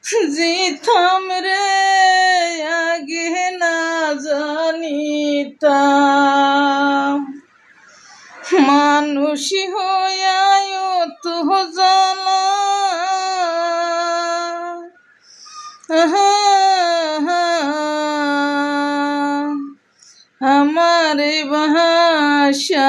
জিতাম রে আগে না জানিতাম মানুষ হইয়ায় তো জ্বালা আমারে ভাষায়ানে